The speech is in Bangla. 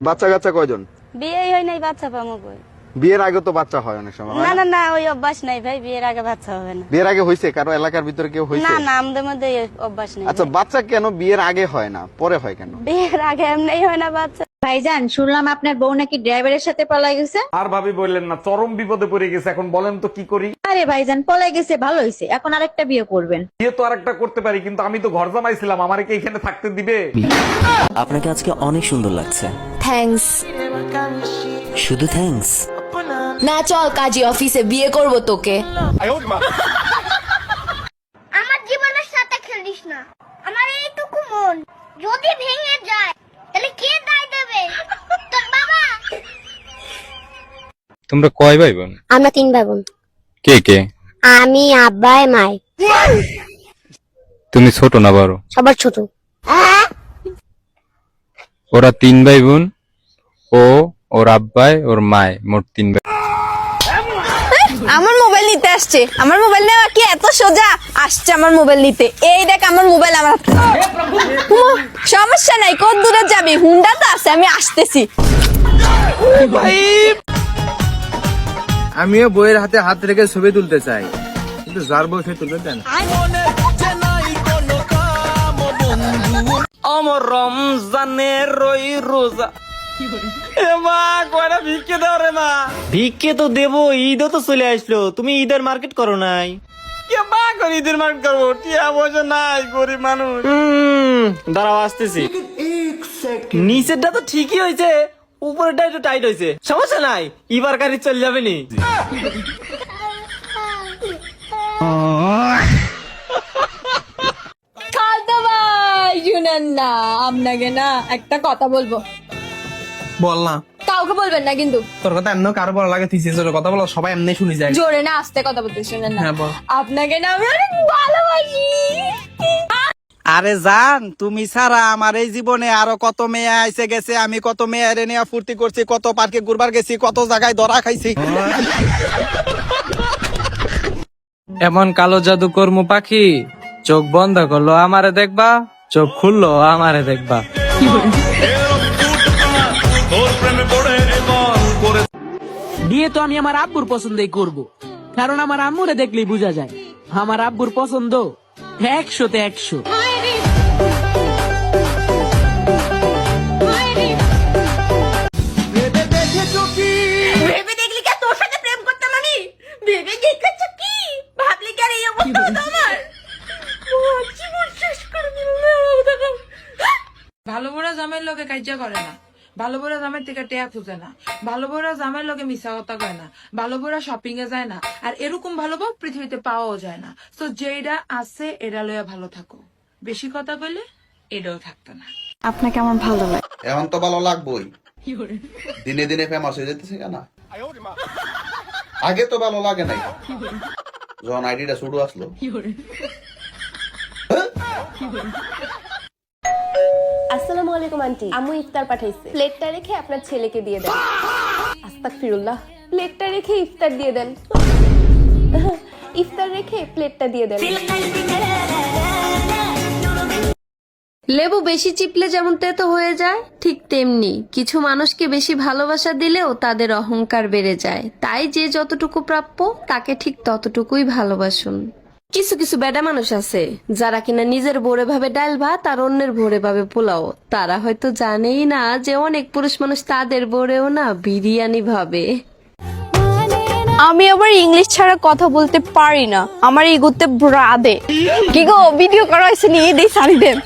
বাচ্চা কাচ্চা কয়জন? বিয়েই হয় নাই, বাচ্চা পাবো কই? বিয়ের আগে তো বাচ্চা হয় অনেক সময়, হয় না না? না না, ওই অভ্যাস নাই ভাই, বিয়ের আগে বাচ্চা হবে না। বিয়ের আগে হয়েছে কারো এলাকার ভিতরে কেউ হয়েছে? না না, আমাদের মধ্যে এই অভ্যাস নেই। আচ্ছা, ভাই। বাচ্চা কেন বিয়ের আগে হয় না, পরে হয় কেন? বিয়ের আগে এমনিই হয় না বাচ্চা। ভাইজান, শুনলাম আপনার বউ নাকি ড্রাইভারের সাথে পলাই গেছে। আর ভাবি বললেন না, চরম বিপদে পড়ে গেছে। এখন বলেন তো কি করি? আরে ভাইজান, পলাই গেছে ভালো হয়েছে, এখন আরেকটা বিয়ে করবেন। বিয়ে তো আরেকটা করতে পারি, কিন্তু আমি তো ঘর জামাইছিলাম, আমারে কি এখানে থাকতে দিবে? আপনাকে আজকে অনেক সুন্দর লাগছে। থ্যাঙ্কস। শুধু থ্যাঙ্কস? না, চল কাজী অফিসে, বিয়ে করব তোকে। আমার জীবনের সাথে খেলিস না। আমার এইটুকু মন যদি ভেঙে যায় তাহলে কে দায় দেবে? তোর বাবা। তোমরা কয় ভাই বোন? আমরা 3 ভাই বোন। কে কে? আমি, আব্বা, মাই। তুমি ছোট না বড়? সবার ছোট। ওরা 3 ভাই বোন, ও ওর আব্বাই ওর মায়, মোট 3 ভাই। আমার মোবাইল নিতে আসছে। আমার মোবাইল নেওয়া কি এত সোজা? আসছে আমার মোবাইল নিতে। এই দেখ আমার মোবাইল আমার হাতে। সমস্যা নাই, কত দূরে যাবি? হুন্ডা তো আছে, আমি আসতেছি। আমিও বইয়ের হাতে হাত রেখে ছবি তুলতে চাই, কিন্তু যার বউ সে তুলতে দেন। আমার রমজানের রই রোজা, এ মা কয়টা ভিক্ষে দাও রে মা। ভিক্ষে তো দেবো, ঈদও তো চলে আসলো, তুমি ঈদের মার্কেট করো নাই? কে মা করে ঈদের মার্কেট করবো? টিয়া পয়সা নাই, গরিব মানুষ। দাঁড়াও আসতেছি। নিচেরটা তো ঠিকই হয়েছে, উপরেরটা একটু টাইট হয়েছে। সমস্যা নাই, এবার গাড়ি চলে যাবে নি। খালতো ভাই শুনেন না, আপনাকে না একটা কথা বলবো। বল না। কাউকে বলবেন না কিন্তু। তোর কথা এমন কারো বলা লাগে, থিসিস এর কথা বলো, সবাই এমনি শুনি যায়। জোরে না, আস্তে কথা বলতে শুনেন না। হ্যাঁ, বল। আপনাকে না আমি অনেক ভালোবাসি। আরে জান, তুমি ছাড়া আমার এই জীবনে আরো কত মেয়ে আইসে গেছে। আমি কত মেয়ে নিয়ে ফুর্তি করছি, কত পার্কে ঘুরবার গেছি, কত জায়গায় ধরা খাইছি। এমন কালো জাদু কর্মু পাখি, চোখ বন্ধ করলো আমারে দেখবা, চোখ খুললো আমারে দেখবা। বিয়ে তো আমি আমার আব্বুর পছন্দই করব, কারণ আমার আম্মুরে দেখলেই বোঝা যায় আমার আব্বুর পছন্দ 100-তে 100। ভেবে দেখলি কি তোর সাথে প্রেম করতাম আমি? ভেবে দেখেছ কি? ভাবলি কি আর এই অবস্থা হতো আমার? জীবন শেষ করে দিল। ভালো বড় জামাইয়ের লোকে কার্য করে না, ভালো বড় জামাই থেকে টেয়া খুঁজে না, ভালো বড় জামাইয়ের লোকে মিশা কথা কয় না, ভালো বড় শপিং এ যায় না, আর এরকম ভালো বউ পৃথিবীতে পাওয়াও যায় না। তো যেটা আছে এটা লইয়া ভালো থাকো, বেশি কথা কইলে এটাও থাকতো না। আপনাকে আমার ভালো লাগে। এখন তো ভালো লাগবোই, দিনে দিনে ফেমাস হয়ে যেতেছে কেন? আগে তো ভালো লাগে নাই, যখন আইডিটা শুরু আসলো। আসসালামু আলাইকুম আন্টি, আম্মু ইফতার পাঠাইছে। প্লেটটা রেখে আপনার ছেলেকে দিয়ে দেন। আস্তাগফিরুল্লাহ। প্লেটটা রেখে ইফতার দিয়ে দেন। ইফতার রেখে প্লেটটা দিয়ে দেন। লেবু বেশি চিপলে যেমন তেতো হয়ে যায়, ঠিক তেমনি কিছু মানুষকে বেশি ভালোবাসা দিলেও তাদের অহংকার বেড়ে যায়। তাই যে যতটুকু প্রাপ্য তাকে ঠিক ততটুকুই ভালোবাসুন। কিছু কিছু বেডা মানুষ আছে যারা কিনা নিজের ভোরে ভাবে ডাল ভাত আর অন্যের ভোরে ভাবে পোলাও। তারা হয়তো জানেই না যে অনেক পুরুষ মানুষ তাদের ভোরেও না বিরিয়ানি ভাবে। আমি আবার ইংলিশ ছাড়া কথা বলতে পারি না, আমার ইগোতে ব্রাদে। কি গো, ভিডিও করা হয়েছে নিয়ে দেই সারি দেন।